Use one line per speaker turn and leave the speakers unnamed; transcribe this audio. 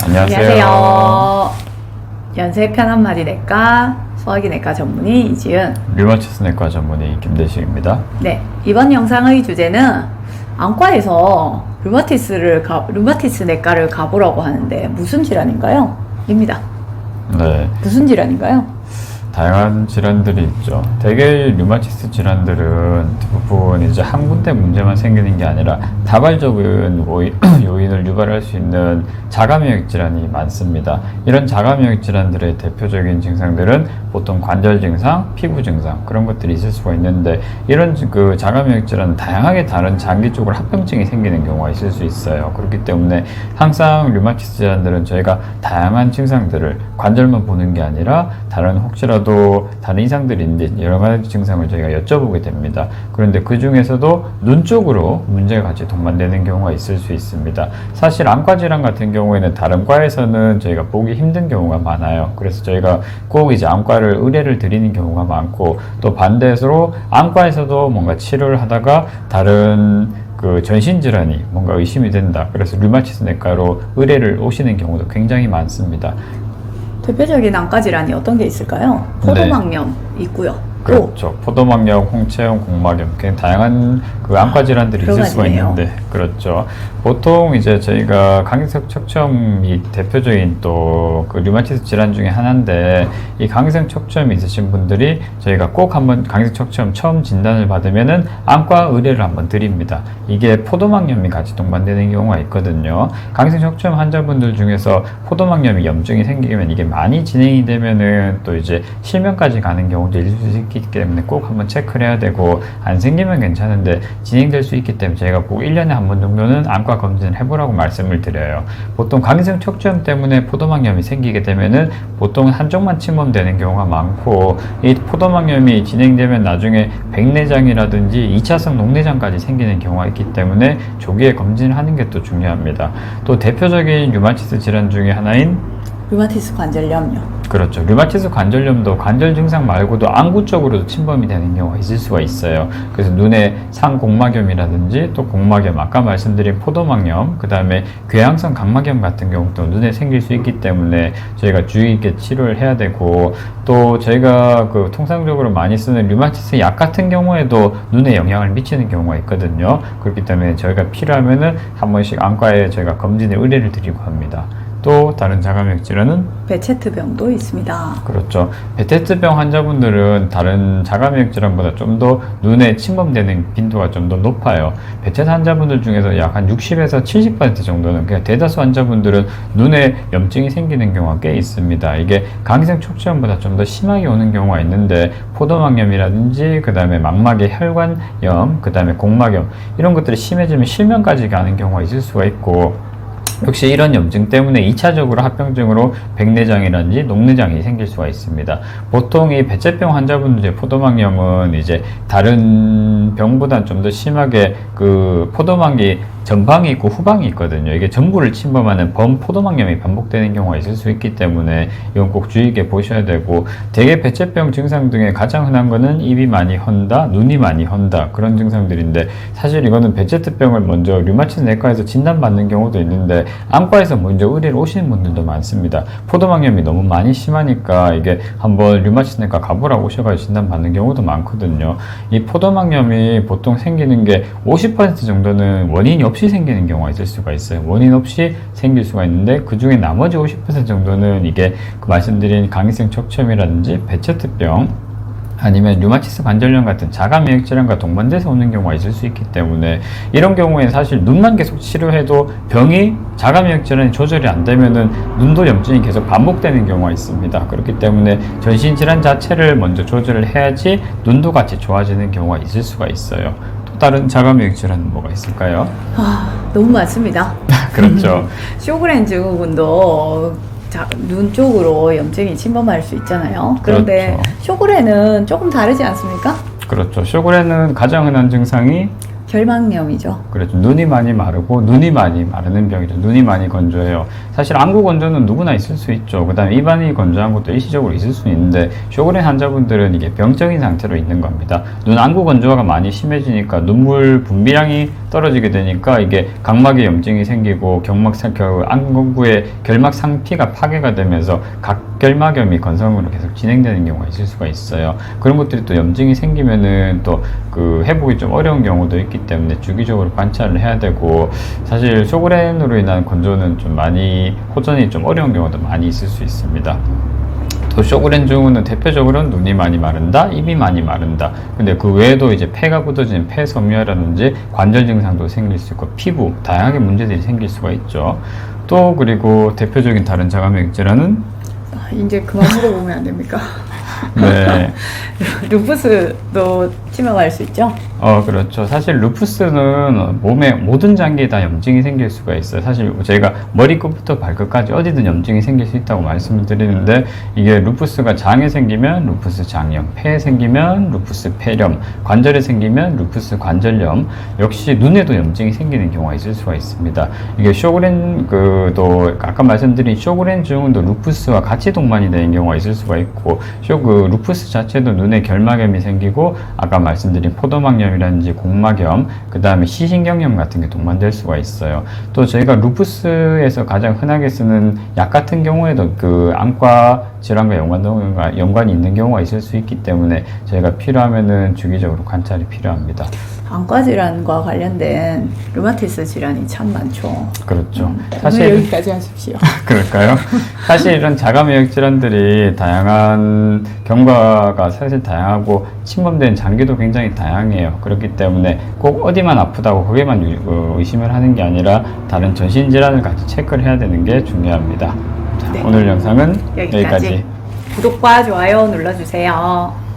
안녕하세요. 연세 편한마디 내과 소화기 내과 전문의 이지은,
류마티스 내과 전문의 김대식입니다.
네, 이번 영상의 주제는 안과에서 류마티스 내과를 가보라고 하는데 무슨 질환인가요? 입니다.
네,
무슨 질환인가요?
다양한 질환들이 있죠. 대개 류마티스 질환들은 대부분 이제 한 군데 문제만 생기는 게 아니라 다발적인 요인을 유발할 수 있는 자가면역 질환이 많습니다. 이런 자가면역 질환들의 대표적인 증상들은 보통 관절 증상, 피부 증상 그런 것들이 있을 수가 있는데, 이런 그 자가면역 질환은 다양하게 다른 장기 쪽으로 합병증이 생기는 경우가 있을 수 있어요. 그렇기 때문에 항상 류마티스 질환들은 저희가 다양한 증상들을 관절만 보는 게 아니라 혹시라도 다른 이상들이 있는지 여러 가지 증상을 저희가 여쭤보게 됩니다. 그런데 그 중에서도 눈 쪽으로 문제가 같이 동반되는 경우가 있을 수 있습니다. 사실 안과 질환 같은 경우에는 다른 과에서는 저희가 보기 힘든 경우가 많아요. 그래서 저희가 꼭 이제 안과를 의뢰를 드리는 경우가 많고, 또 반대로 안과에서도 뭔가 치료를 하다가 다른 그 전신질환이 뭔가 의심이 된다. 그래서 류마티스 내과로 의뢰를 오시는 경우도 굉장히 많습니다.
대표적인 안과 질환이 어떤 게 있을까요? 포도막염 있고요.
그렇죠. 포도막염, 홍채염, 공막염, 굉장히 다양한 그 안과 질환들이 있을 수가 있는데, 그렇죠. 보통 이제 저희가 강기성 척추염이 대표적인 또 그 류마티스 질환 중에 하나인데, 이 강기성 척추염이 있으신 분들이 저희가 꼭 한번 강기성 척추염 처음 진단을 받으면은 안과 의뢰를 한번 드립니다. 이게 포도막염이 같이 동반되는 경우가 있거든요. 강기성 척추염 환자분들 중에서 포도막염이 염증이 생기면 이게 많이 진행이 되면은 또 이제 실명까지 가는 경우도 있을 수 있기 때문에 꼭 한번 체크를 해야 되고, 안 생기면 괜찮은데 진행될 수 있기 때문에 저희가 꼭 1년에 한 번 정도는 안과 검진을 해보라고 말씀을 드려요. 보통 강기성 척추염 때문에 포도막염이 생기게 되면은 보통 한쪽만 침범되는 경우가 많고, 이 포도막염이 진행되면 나중에 백내장이라든지 2차성 녹내장까지 생기는 경우가 있기 때문에 조기에 검진을 하는 게 또 중요합니다. 또 대표적인 류마티스 질환 중에 하나인
류마티스 관절염요.
그렇죠. 류마티스 관절염도 관절 증상 말고도 안구 쪽으로도 침범이 되는 경우가 있을 수가 있어요. 그래서 눈에 상공막염이라든지 또 공막염, 아까 말씀드린 포도막염, 그 다음에 궤양성 각막염 같은 경우도 눈에 생길 수 있기 때문에 저희가 주의 있게 치료를 해야 되고, 또 저희가 그 통상적으로 많이 쓰는 류마티스 약 같은 경우에도 눈에 영향을 미치는 경우가 있거든요. 그렇기 때문에 저희가 필요하면은 한 번씩 안과에 저희가 검진에 의뢰를 드리고 합니다. 또 다른 자가면역 질환은
베체트병도 있습니다.
그렇죠. 베체트병 환자분들은 다른 자가면역 질환보다 좀 더 눈에 침범되는 빈도가 좀 더 높아요. 베체트 환자분들 중에서 약 한 60에서 70% 정도는, 그냥 대다수 환자분들은 눈에 염증이 생기는 경우가 꽤 있습니다. 이게 강기성 척추염보다 좀 더 심하게 오는 경우가 있는데, 포도막염이라든지 그 다음에 망막의 혈관염, 그 다음에 공막염, 이런 것들이 심해지면 실명까지 가는 경우가 있을 수가 있고, 역시 이런 염증 때문에 2차적으로 합병증으로 백내장이라든지 녹내장이 생길 수가 있습니다. 보통 이 베체병 환자분들 포도막염은 이제 다른 병보다 좀 더 심하게 그 포도막이 전방이 있고 후방이 있거든요. 이게 전부를 침범하는 범포도막염이 반복되는 경우가 있을 수 있기 때문에 이건 꼭 주의 있게 보셔야 되고, 대개 베체병 증상 중에 가장 흔한 거는 입이 많이 헌다, 눈이 많이 헌다, 그런 증상들인데, 사실 이거는 베체트병을 먼저 류마티스 내과에서 진단받는 경우도 있는데 안과에서 먼저 의뢰를 오시는 분들도 많습니다. 포도막염이 너무 많이 심하니까 이게 한번 류마티스 내과 가보라고 오셔가지고 진단받는 경우도 많거든요. 이 포도막염이 보통 생기는 게 50% 정도는 원인이 없이 생기는 경우가 있을 수가 있어요. 원인 없이 생길 수가 있는데, 그 중에 나머지 50% 정도는 이게 그 말씀드린 강기성 척추염이라든지 베체트병, 아니면 류마티스 관절염 같은 자가면역 질환과 동반돼서 오는 경우가 있을 수 있기 때문에, 이런 경우에는 사실 눈만 계속 치료해도 병이 자가면역 질환이 조절이 안 되면은 눈도 염증이 계속 반복되는 경우가 있습니다. 그렇기 때문에 전신 질환 자체를 먼저 조절을 해야지 눈도 같이 좋아지는 경우가 있을 수가 있어요. 또 다른 자가면역 질환은 뭐가 있을까요?
너무 많습니다.
그렇죠.
쇼그렌 증후군도 눈 쪽으로 염증이 침범할 수 있잖아요. 그런데
그렇죠.
쇼그렌은 조금 다르지 않습니까?
그렇죠. 쇼그렌은 가장 흔한 증상이
결막염이죠.
그렇죠. 눈이 많이 마르고 눈이 많이 마르는 병이죠. 눈이 많이 건조해요. 사실 안구 건조는 누구나 있을 수 있죠. 그 다음에 입안이 건조한 것도 일시적으로 있을 수 있는데, 쇼그렌 환자분들은 이게 병적인 상태로 있는 겁니다. 눈 안구 건조가 많이 심해지니까 눈물 분비량이 떨어지게 되니까 이게 각막에 염증이 생기고 안구의 결막 상피가 파괴가 되면서 각결막염이 건성으로 계속 진행되는 경우가 있을 수가 있어요. 그런 것들이 또 염증이 생기면은 또 그 회복이 좀 어려운 경우도 있기 때문에 주기적으로 관찰을 해야 되고, 사실 쇼그렌으로 인한 건조는 좀 많이 호전이 좀 어려운 경우도 많이 있을 수 있습니다. 또 쇼그렌 증후는 대표적으로는 눈이 많이 마른다, 입이 많이 마른다. 근데 그 외에도 이제 폐가 굳어지는 폐섬유화라든지 관절 증상도 생길 수 있고, 피부 다양하게 문제들이 생길 수가 있죠. 또 그리고 대표적인 다른 자가면역 질환은
이제 그만 물어보면 안 됩니까?
네.
루푸스도 치명할 수 있죠?
그렇죠. 사실 루푸스는 몸의 모든 장기에 다 염증이 생길 수가 있어요. 사실 저희가 머리끝부터 발끝까지 어디든 염증이 생길 수 있다고 말씀을 드리는데, 이게 루푸스가 장에 생기면 루푸스 장염, 폐에 생기면 루푸스 폐렴, 관절에 생기면 루푸스 관절염, 역시 눈에도 염증이 생기는 경우가 있을 수가 있습니다. 이게 또 아까 말씀드린 쇼그렌 증후도 루푸스와 같이 동반이 되는 경우가 있을 수가 있고, 루푸스 자체도 눈에 결막염이 생기고, 아까 말씀드린 포도막염이라든지 공막염, 그 다음에 시신경염 같은 게 동반될 수가 있어요. 또 저희가 루푸스에서 가장 흔하게 쓰는 약 같은 경우에도 그 안과 질환과 연관이 있는 경우가 있을 수 있기 때문에 저희가 필요하면은 주기적으로 관찰이 필요합니다.
안과 질환과 관련된 류마티스 질환이 참 많죠.
그렇죠.
오늘 여기까지 하십시오.
그럴까요? 사실 이런 자가면역 질환들이 다양한 경과가 사실 다양하고 침범된 장기도 굉장히 다양해요. 그렇기 때문에 꼭 어디만 아프다고 거기에만 의심을 하는 게 아니라 다른 전신 질환을 같이 체크를 해야 되는 게 중요합니다. 자,
네.
오늘 영상은 여기까지.
구독과 좋아요 눌러주세요.